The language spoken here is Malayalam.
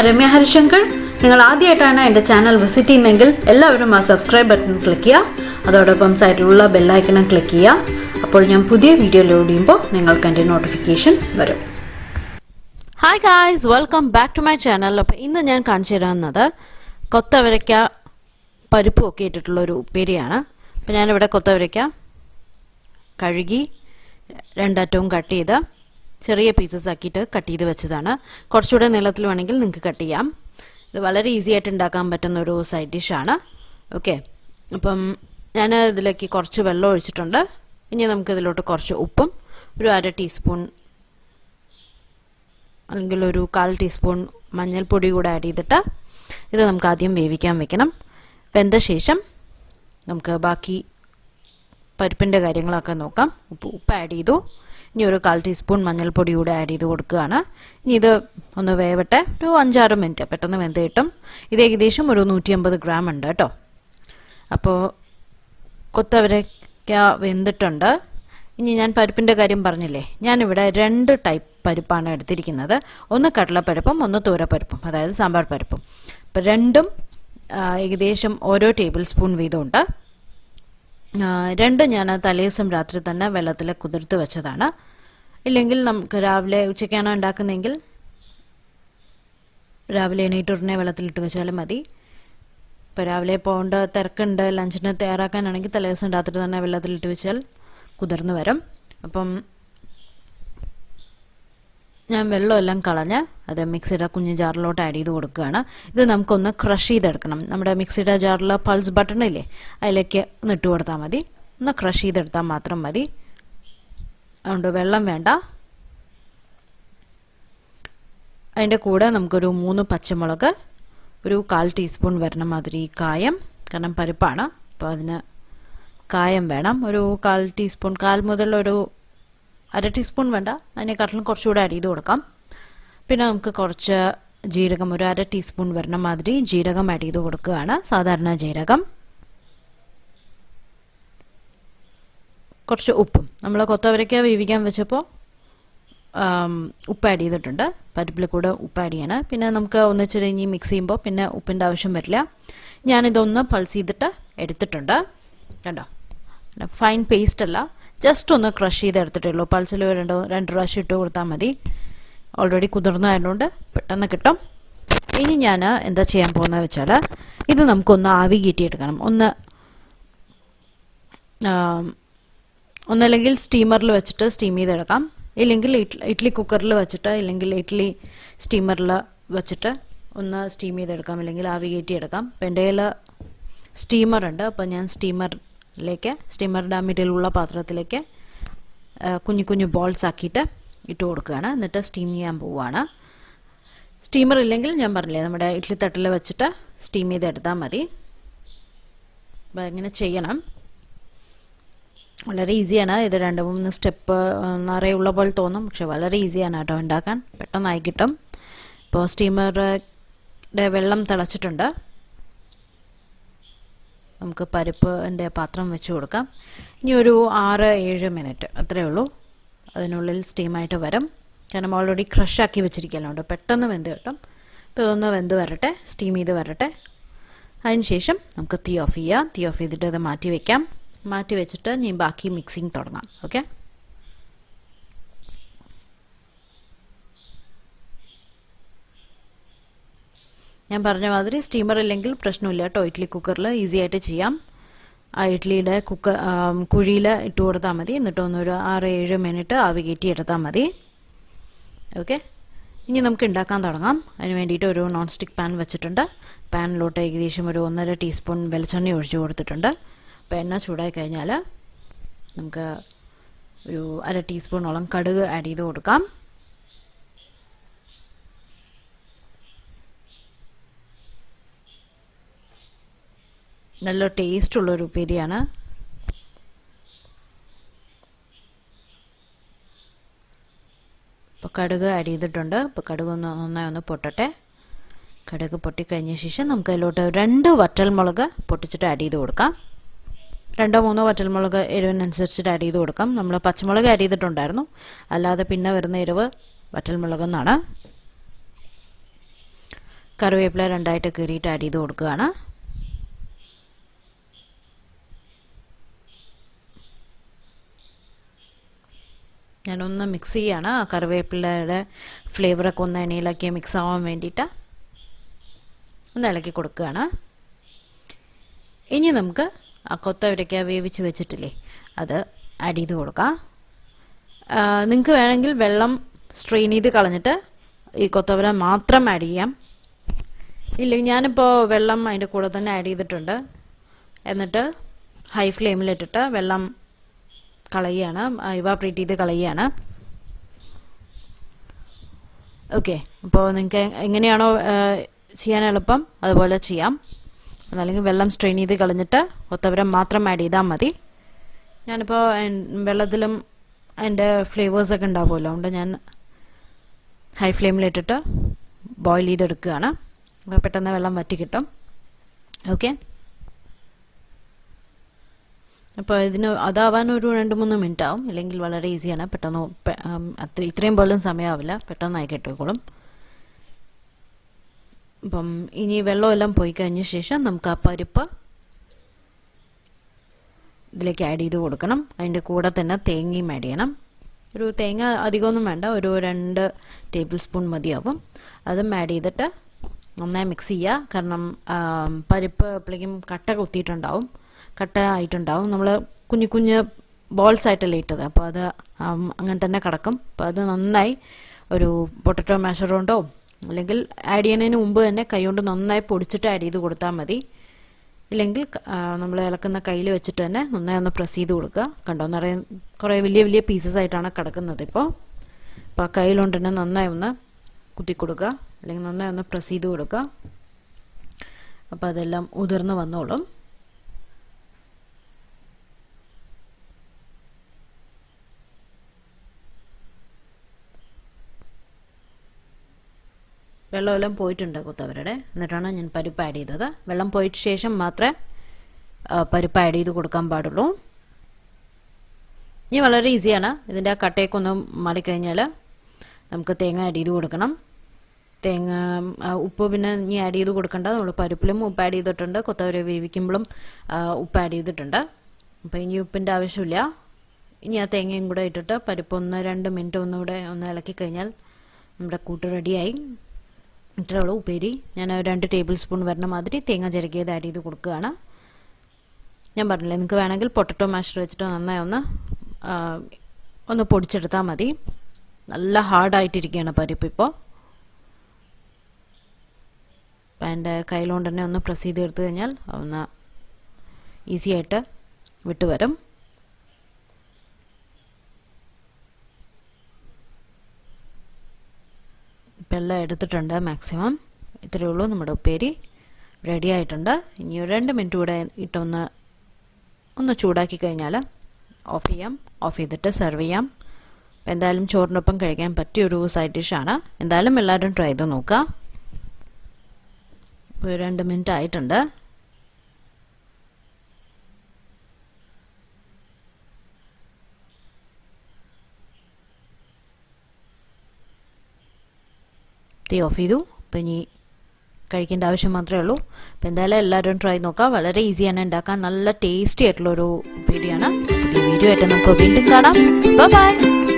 ഞാൻ രമ്യ ഹരിശങ്കർ. നിങ്ങൾ ആദ്യമായിട്ടാണ് എൻ്റെ ചാനൽ വിസിറ്റ് ചെയ്യുന്നതെങ്കിൽ എല്ലാവരും ആ സബ്സ്ക്രൈബ് ബട്ടൺ ക്ലിക്ക് ചെയ്യുക. അതോടൊപ്പം സൈഡിലുള്ള ബെല്ലൈക്കണും ക്ലിക്ക് ചെയ്യുക. അപ്പോൾ ഞാൻ പുതിയ വീഡിയോ ലോഡ് ചെയ്യുമ്പോൾ നിങ്ങൾക്ക് എൻ്റെ നോട്ടിഫിക്കേഷൻ വരും. Hi guys, welcome back to my channel. അപ്പോൾ ഇന്ന് ഞാൻ കാണിച്ചു തരാവുന്നത് കൊത്തവരയ്ക്ക പരിപ്പും ഒക്കെ ഇട്ടിട്ടുള്ളൊരു ഉപ്പേരിയാണ്. അപ്പോൾ ഞാനിവിടെ കൊത്തവരയ്ക്ക കഴുകി രണ്ടറ്റവും കട്ട് ചെയ്ത് ചെറിയ പീസസ് ആക്കിയിട്ട് കട്ട് ചെയ്ത് വെച്ചതാണ്. കുറച്ചുകൂടെ നീളത്തിൽ വേണമെങ്കിൽ നിങ്ങൾക്ക് കട്ട് ചെയ്യാം. ഇത് വളരെ ഈസി ആയിട്ട് ഉണ്ടാക്കാൻ പറ്റുന്ന ഒരു സൈഡ് ഡിഷാണ്. ഓക്കെ, അപ്പം ഞാൻ ഇതിലേക്ക് കുറച്ച് വെള്ളം ഒഴിച്ചിട്ടുണ്ട്. ഇനി നമുക്കിതിലോട്ട് കുറച്ച് ഉപ്പും ഒരു 1/2 ടീസ്പൂൺ അല്ലെങ്കിൽ ഒരു 1/4 ടീസ്പൂൺ മഞ്ഞൾപ്പൊടി കൂടെ ആഡ് ചെയ്തിട്ട് ഇത് നമുക്ക് ആദ്യം വേവിക്കാൻ വെക്കണം. വെന്ത ശേഷം നമുക്ക് ബാക്കി പരിപ്പിൻ്റെ കാര്യങ്ങളൊക്കെ നോക്കാം. ഉപ്പ് ആഡ് ചെയ്തു. ഇനി ഒരു 1/4 ടീസ്പൂൺ മഞ്ഞൾപ്പൊടി കൂടെ ആഡ് ചെയ്ത് കൊടുക്കുകയാണ്. ഇനി ഇത് ഒന്ന് വേവട്ടെ. ഒരു 5-6 മിനിറ്റ് പെട്ടെന്ന് വെന്ത് കിട്ടും. ഇത് ഏകദേശം ഒരു 150 ഗ്രാം ഉണ്ട് കേട്ടോ. അപ്പോൾ കൊത്തവരയ്ക്ക വെന്തിട്ടുണ്ട്. ഇനി ഞാൻ പരിപ്പിൻ്റെ കാര്യം പറഞ്ഞില്ലേ, ഞാനിവിടെ 2 ടൈപ്പ് പരിപ്പാണ് എടുത്തിരിക്കുന്നത്. ഒന്ന് കടലപ്പരിപ്പും ഒന്ന് തൂരപ്പരിപ്പും, അതായത് സാമ്പാർ പരിപ്പും. അപ്പം രണ്ടും ഏകദേശം ഓരോ ടേബിൾ സ്പൂൺ വീതമുണ്ട്. 2 ഞാൻ തലേദിവസം രാത്രി തന്നെ വെള്ളത്തിൽ കുതിർത്ത് വെച്ചതാണ്. ഇല്ലെങ്കിൽ നമുക്ക് രാവിലെ ഉച്ചയ്ക്കാണ് ഉണ്ടാക്കുന്നതെങ്കിൽ രാവിലെ എണീറ്റ് ഉടനെ വെള്ളത്തിലിട്ട് വെച്ചാലും മതി. ഇപ്പോൾ രാവിലെ പോകേണ്ട തിരക്കുണ്ട്, ലഞ്ചിന് തയ്യാറാക്കാനാണെങ്കിൽ തലേദിവസം രാത്രി തന്നെ വെള്ളത്തിലിട്ട് വെച്ചാൽ കുതിർന്ന് വരും. അപ്പം ഞാൻ വെള്ളമെല്ലാം കളഞ്ഞ് അത് മിക്സിയുടെ കുഞ്ഞു ജാറിലോട്ട് ആഡ് ചെയ്ത് കൊടുക്കുകയാണ്. ഇത് നമുക്കൊന്ന് ക്രഷ് ചെയ്തെടുക്കണം. നമ്മുടെ മിക്സിയുടെ ജാറിൽ പൾസ് ബട്ടൺ ഇല്ലേ, അതിലേക്ക് ഒന്ന് ഇട്ട് കൊടുത്താൽ മതി. ഒന്ന് ക്രഷ് ചെയ്തെടുത്താൽ മാത്രം മതി. അതുകൊണ്ട് വെള്ളം വേണ്ട. അതിൻ്റെ കൂടെ നമുക്കൊരു 3 പച്ചമുളക്, ഒരു 1/4 ടീസ്പൂൺ വരണ മാതിരി കായം, കാരണം പരിപ്പാണ് അപ്പോൾ അതിന് കായം വേണം. ഒരു 1/4 ടീസ്പൂൺ, 1/4 മുതൽ ഒരു 1/2 ടീസ്പൂൺ വേണ്ട, അതിനെക്കാട്ടിലും കുറച്ചുകൂടെ ആഡ് ചെയ്ത് കൊടുക്കാം. പിന്നെ നമുക്ക് കുറച്ച് ജീരകം, ഒരു 1/2 ടീസ്പൂൺ വരണ മാതിരി ജീരകം ആഡ് ചെയ്ത് കൊടുക്കുകയാണ്, സാധാരണ ജീരകം. കുറച്ച് ഉപ്പും, നമ്മൾ കൊത്തവരയ്ക്ക വേവിക്കാൻ വെച്ചപ്പോൾ ഉപ്പ് ആഡ് ചെയ്തിട്ടുണ്ട്. പരിപ്പിൽ കൂടെ ഉപ്പ് ആഡ് ചെയ്യണം. പിന്നെ നമുക്ക് ഒന്നിച്ചിരിഞ്ഞ് മിക്സ് ചെയ്യുമ്പോൾ പിന്നെ ഉപ്പിൻ്റെ ആവശ്യം വരില്ല. ഞാനിതൊന്ന് പൾസ് ചെയ്തിട്ട് എടുത്തിട്ടുണ്ട്. കണ്ടോ, ഫൈൻ പേസ്റ്റ് അല്ല, ജസ്റ്റ് ഒന്ന് ക്രഷ് ചെയ്ത് എടുത്തിട്ടേ ഉള്ളൂ. പൾസിൽ 2 പ്രാവശ്യം ഇട്ട് കൊടുത്താൽ മതി. ഓൾറെഡി കുതിർന്നതായതുകൊണ്ട് പെട്ടെന്ന് കിട്ടും. ഇനി ഞാൻ എന്താ ചെയ്യാൻ പോകുന്നത് വെച്ചാൽ, ഇത് നമുക്കൊന്ന് ആവി കയറ്റിയെടുക്കണം. ഒന്നല്ലെങ്കിൽ സ്റ്റീമറിൽ വെച്ചിട്ട് സ്റ്റീം ചെയ്തെടുക്കാം, ഇല്ലെങ്കിൽ ഇഡ്ഡലി കുക്കറിൽ വെച്ചിട്ട്, ഇല്ലെങ്കിൽ ഇഡ്ഡലി സ്റ്റീമറിൽ വെച്ചിട്ട് ഒന്ന് സ്റ്റീം ചെയ്തെടുക്കാം, അല്ലെങ്കിൽ ആവി കയറ്റിയെടുക്കാം. അപ്പം എൻ്റെ കയ്യിൽ സ്റ്റീമർ ഉണ്ട്. അപ്പോൾ ഞാൻ സ്റ്റീമറുടെ മിഡിലുള്ള പാത്രത്തിലേക്ക് കുഞ്ഞു കുഞ്ഞു ബോൾസ് ആക്കിയിട്ട് ഇട്ട് കൊടുക്കുകയാണ്. എന്നിട്ട് സ്റ്റീം ചെയ്യാൻ പോവുകയാണ്. സ്റ്റീമർ ഇല്ലെങ്കിൽ ഞാൻ പറഞ്ഞില്ലേ, നമ്മുടെ ഇഡ്ഡലി തട്ടിൽ വെച്ചിട്ട് സ്റ്റീം ചെയ്തെടുത്താൽ മതി. അപ്പോൾ ഇങ്ങനെ ചെയ്യണം. വളരെ ഈസിയാണ്. ഇത് 2-3 സ്റ്റെപ്പ് നിറയുള്ള പോലെ തോന്നും, പക്ഷെ വളരെ ഈസിയാണ് കേട്ടോ ഉണ്ടാക്കാൻ. പെട്ടെന്നായി കിട്ടും. ഇപ്പോൾ സ്റ്റീമറുടെ വെള്ളം തിളച്ചിട്ടുണ്ട്. നമുക്ക് പരിപ്പിൻ്റെ പാത്രം വെച്ച് കൊടുക്കാം. ഇനി ഒരു 6-7 മിനിറ്റ് അത്രയേ ഉള്ളൂ. അതിനുള്ളിൽ സ്റ്റീമായിട്ട് വരും. കാരണം ഓൾറെഡി ക്രഷാക്കി വെച്ചിരിക്കലുണ്ട്, പെട്ടെന്ന് വെന്ത് കിട്ടും. അപ്പോൾ ഇതൊന്ന് വെന്ത് വരട്ടെ, സ്റ്റീം ചെയ്ത് വരട്ടെ. അതിനുശേഷം നമുക്ക് തീ ഓഫ് ചെയ്യാം. തീ ഓഫ് ചെയ്തിട്ട് അത് മാറ്റി വയ്ക്കാം. മാറ്റി വെച്ചിട്ട് ഇനി ബാക്കി മിക്സിങ് തുടങ്ങാം. ഓക്കെ, ഞാൻ പറഞ്ഞ മാതിരി സ്റ്റീമർ ഇല്ലെങ്കിൽ പ്രശ്നമില്ല കേട്ടോ. ഇഡ്ഡലി കുക്കറിൽ ഈസി ആയിട്ട് ചെയ്യാം. ആ ഇഡ്ഡലിയുടെ കുഴിയിൽ ഇട്ട് കൊടുത്താൽ മതി. എന്നിട്ട് ഒന്നൊരു 6-7 മിനിറ്റ് ആവി കയറ്റി എടുത്താൽ മതി. ഓക്കെ, ഇനി നമുക്ക് ഉണ്ടാക്കാൻ തുടങ്ങാം. അതിന് വേണ്ടിയിട്ട് ഒരു നോൺ സ്റ്റിക്ക് പാൻ വെച്ചിട്ടുണ്ട്. പാനിലോട്ട് ഏകദേശം ഒരു 1.5 ടീസ്പൂൺ വെളിച്ചെണ്ണ ഒഴിച്ച് കൊടുത്തിട്ടുണ്ട്. അപ്പോൾ എണ്ണ ചൂടായി കഴിഞ്ഞാൽ നമുക്ക് ഒരു 1/2 ടീസ്പൂണോളം കടുക് ആഡ് ചെയ്ത് കൊടുക്കാം. നല്ല ടേസ്റ്റ് ഉള്ളൊരു ഉപ്പേരിയാണ്. ഇപ്പോൾ കടുക് ആഡ് ചെയ്തിട്ടുണ്ട്. ഇപ്പോൾ കടുക് നന്നായി പൊട്ടട്ടെ. കടുക് പൊട്ടിക്കഴിഞ്ഞ ശേഷം നമുക്ക് അതിലോട്ട് 2 വറ്റൽമുളക് പൊട്ടിച്ചിട്ട് ആഡ് ചെയ്ത് കൊടുക്കാം. 2-3 വറ്റൽമുളക് എരിവിനനുസരിച്ചിട്ട് ആഡ് ചെയ്ത് കൊടുക്കാം. നമ്മൾ പച്ചമുളക് ആഡ് ചെയ്തിട്ടുണ്ടായിരുന്നു, അല്ലാതെ പിന്നെ വരുന്ന എരിവ് വറ്റൽമുളകെന്നാണ്. കറിവേപ്പില രണ്ടായിട്ട് കീറിയിട്ട് ആഡ് ചെയ്ത് കൊടുക്കുകയാണ്. ഞാനൊന്ന് മിക്സ് ചെയ്യാണ്. ആ കറിവേപ്പിലയുടെ ഫ്ലേവറൊക്കെ ഒന്ന് എണ്ണയിലാക്കി മിക്സ് ആവാൻ വേണ്ടിയിട്ട് ഒന്ന് ഇളക്കി കൊടുക്കുകയാണ്. ഇനി നമുക്ക് ആ കൊത്തവരയ്ക്ക വേവിച്ച് വെച്ചിട്ടില്ലേ അത് ആഡ് ചെയ്ത് കൊടുക്കാം. നിങ്ങൾക്ക് വേണമെങ്കിൽ വെള്ളം സ്ട്രെയിൻ ചെയ്ത് കളഞ്ഞിട്ട് ഈ കൊത്തവര മാത്രം ആഡ് ചെയ്യാം. ഇല്ലെങ്കിൽ ഞാനിപ്പോൾ വെള്ളം അതിൻ്റെ കൂടെ തന്നെ ആഡ് ചെയ്തിട്ടുണ്ട്. എന്നിട്ട് ഹൈ ഫ്ലെയിമിലിട്ടിട്ട് വെള്ളം കളയുകയാണ്, ഇവാപറേറ്റ് ചെയ്ത് കളയുകയാണ്. ഓക്കെ, അപ്പോൾ നിങ്ങൾക്ക് എങ്ങനെയാണോ ചെയ്യാൻ എളുപ്പം അതുപോലെ ചെയ്യാം. അല്ലെങ്കിൽ വെള്ളം സ്ട്രെയിൻ ചെയ്ത് കളഞ്ഞിട്ട് കൊത്തവര മാത്രം ആഡ് ചെയ്താൽ മതി. ഞാനിപ്പോൾ വെള്ളത്തിലും അതിൻ്റെ ഫ്ലേവേഴ്സൊക്കെ ഉണ്ടാവുമല്ലോ, അതുകൊണ്ട് ഞാൻ ഹൈ ഫ്ലെയിമിലിട്ടിട്ട് ബോയിൽ ചെയ്തെടുക്കുകയാണ്. അപ്പോൾ പെട്ടെന്ന് വെള്ളം വറ്റി കിട്ടും. ഓക്കെ, അപ്പോൾ അതാവാൻ ഒരു 2-3 മിനിറ്റ് ആവും. ഇല്ലെങ്കിൽ വളരെ ഈസിയാണ്, പെട്ടെന്ന് ഇത്രയും പോലും സമയമാവില്ല, പെട്ടെന്നായി കിട്ടിക്കോളും. അപ്പം ഇനി വെള്ളമെല്ലാം പോയി കഴിഞ്ഞ ശേഷം നമുക്ക് ആ പരിപ്പ് ഇതിലേക്ക് ആഡ് ചെയ്ത് കൊടുക്കണം. അതിൻ്റെ കൂടെ തന്നെ തേങ്ങയും ആഡ് ചെയ്യണം. ഒരു തേങ്ങ അധികമൊന്നും വേണ്ട, ഒരു 2 ടേബിൾ സ്പൂൺ മതിയാവും. അതും ആഡ് ചെയ്തിട്ട് നന്നായി മിക്സ് ചെയ്യുക. കാരണം പരിപ്പ് എപ്പോഴേക്കും കട്ട ആയിട്ടുണ്ടാവും. നമ്മൾ കുഞ്ഞു കുഞ്ഞ് ബോൾസ് ആയിട്ടല്ലേ ഇട്ടത്, അപ്പോൾ അത് അങ്ങനെ തന്നെ കിടക്കും. അപ്പോൾ അത് നന്നായി ഒരു പൊട്ടറ്റോ മാഷർ കൊണ്ടോ അല്ലെങ്കിൽ ആഡ് ചെയ്യുന്നതിന് മുമ്പ് തന്നെ കൈ കൊണ്ട് നന്നായി പൊടിച്ചിട്ട് ആഡ് ചെയ്ത് കൊടുത്താൽ മതി. ഇല്ലെങ്കിൽ നമ്മൾ ഇളക്കുന്ന കയ്യിൽ വെച്ചിട്ട് തന്നെ നന്നായി ഒന്ന് പ്രസ് ചെയ്ത് കൊടുക്കുക. കണ്ടോ, കുറേ വലിയ വലിയ പീസസ് ആയിട്ടാണ് കിടക്കുന്നത്. ഇപ്പോൾ ആ കയ്യിലുകൊണ്ട് തന്നെ നന്നായി ഒന്ന് കുത്തി കൊടുക്കുക, അല്ലെങ്കിൽ നന്നായി ഒന്ന് പ്രസ് ചെയ്ത് കൊടുക്കുക. അപ്പോൾ അതെല്ലാം ഉതിർന്ന് വന്നോളും. വെള്ളമെല്ലാം പോയിട്ടുണ്ട് കൊത്തവരയുടെ. എന്നിട്ടാണ് ഞാൻ പരിപ്പ് ആഡ് ചെയ്തത്. വെള്ളം പോയിട്ട് ശേഷം മാത്രമേ പരിപ്പ് ആഡ് ചെയ്ത് കൊടുക്കാൻ പാടുള്ളൂ. ഇനി വളരെ ഈസിയാണ്. ഇതിൻ്റെ ആ കട്ടയൊക്കെ ഒന്ന് മാറിക്കഴിഞ്ഞാൽ നമുക്ക് തേങ്ങ ആഡ് ചെയ്ത് കൊടുക്കണം. ഉപ്പ് പിന്നെ ഇനി ആഡ് ചെയ്ത് കൊടുക്കണ്ട. നമ്മൾ പരിപ്പിലും ഉപ്പ് ആഡ് ചെയ്തിട്ടുണ്ട്, കൊത്തവര വേവിക്കുമ്പോഴും ഉപ്പ് ആഡ് ചെയ്തിട്ടുണ്ട്. അപ്പോൾ ഇനി ഉപ്പിൻ്റെ ആവശ്യമില്ല. ഇനി ആ തേങ്ങയും കൂടെ ഇട്ടിട്ട് പരിപ്പ് 1-2 മിനിറ്റ് ഒന്നുകൂടെ ഒന്ന് ഇളക്കി കഴിഞ്ഞാൽ നമ്മുടെ കൂട്ട് റെഡിയായി. ഇത്രയുള്ളൂ ഉപ്പേരി. ഞാൻ 2 ടേബിൾ സ്പൂൺ വരുന്ന മാതിരി തേങ്ങ ചിരകിയത് ആഡ് ചെയ്ത് കൊടുക്കുകയാണ്. ഞാൻ പറഞ്ഞില്ലേ, നിങ്ങൾക്ക് വേണമെങ്കിൽ പൊട്ടറ്റോ മാഷർ വെച്ചിട്ട് നന്നായി ഒന്ന് പൊടിച്ചെടുത്താൽ മതി. നല്ല ഹാർഡായിട്ടിരിക്കുകയാണ് പരിപ്പ് ഇപ്പോൾ. അപ്പം എൻ്റെ കയ്യിലുകൊണ്ട് തന്നെ ഒന്ന് പ്രസ് ചെയ്ത് എടുത്തു കഴിഞ്ഞാൽ ഒന്ന് ഈസി ആയിട്ട് വിട്ടുവരും. ഇപ്പം എല്ലാം എടുത്തിട്ടുണ്ട് മാക്സിമം. ഇത്രയേ ഉള്ളൂ, നമ്മുടെ ഉപ്പേരി റെഡി ആയിട്ടുണ്ട്. ഇനി ഒരു 2 മിനിറ്റ് കൂടെ ഒന്ന് ചൂടാക്കി കഴിഞ്ഞാൽ ഓഫ് ചെയ്യാം. ഓഫ് ചെയ്തിട്ട് സെർവ് ചെയ്യാം. എന്തായാലും ചോറിനൊപ്പം കഴിക്കാൻ പറ്റിയൊരു സൈഡ് ഡിഷാണ്. എന്തായാലും എല്ലാവരും ട്രൈ ചെയ്ത് നോക്കുക. ഇപ്പോൾ 2 മിനിറ്റ് ആയിട്ടുണ്ട്. തീ ഓഫ് ചെയ്തു. അപ്പം ഇനി കഴിക്കേണ്ട ആവശ്യം മാത്രമേ ഉള്ളൂ. അപ്പം എന്തായാലും എല്ലാവരും ട്രൈ നോക്കുക. വളരെ ഈസിയാണ് ഉണ്ടാക്കാൻ, നല്ല ടേസ്റ്റി ആയിട്ടുള്ളൊരു ഉപ്പേരിയാണ്. ഈ വീഡിയോ ആയിട്ട് നമുക്ക് വീണ്ടും കാണാം. ബൈ.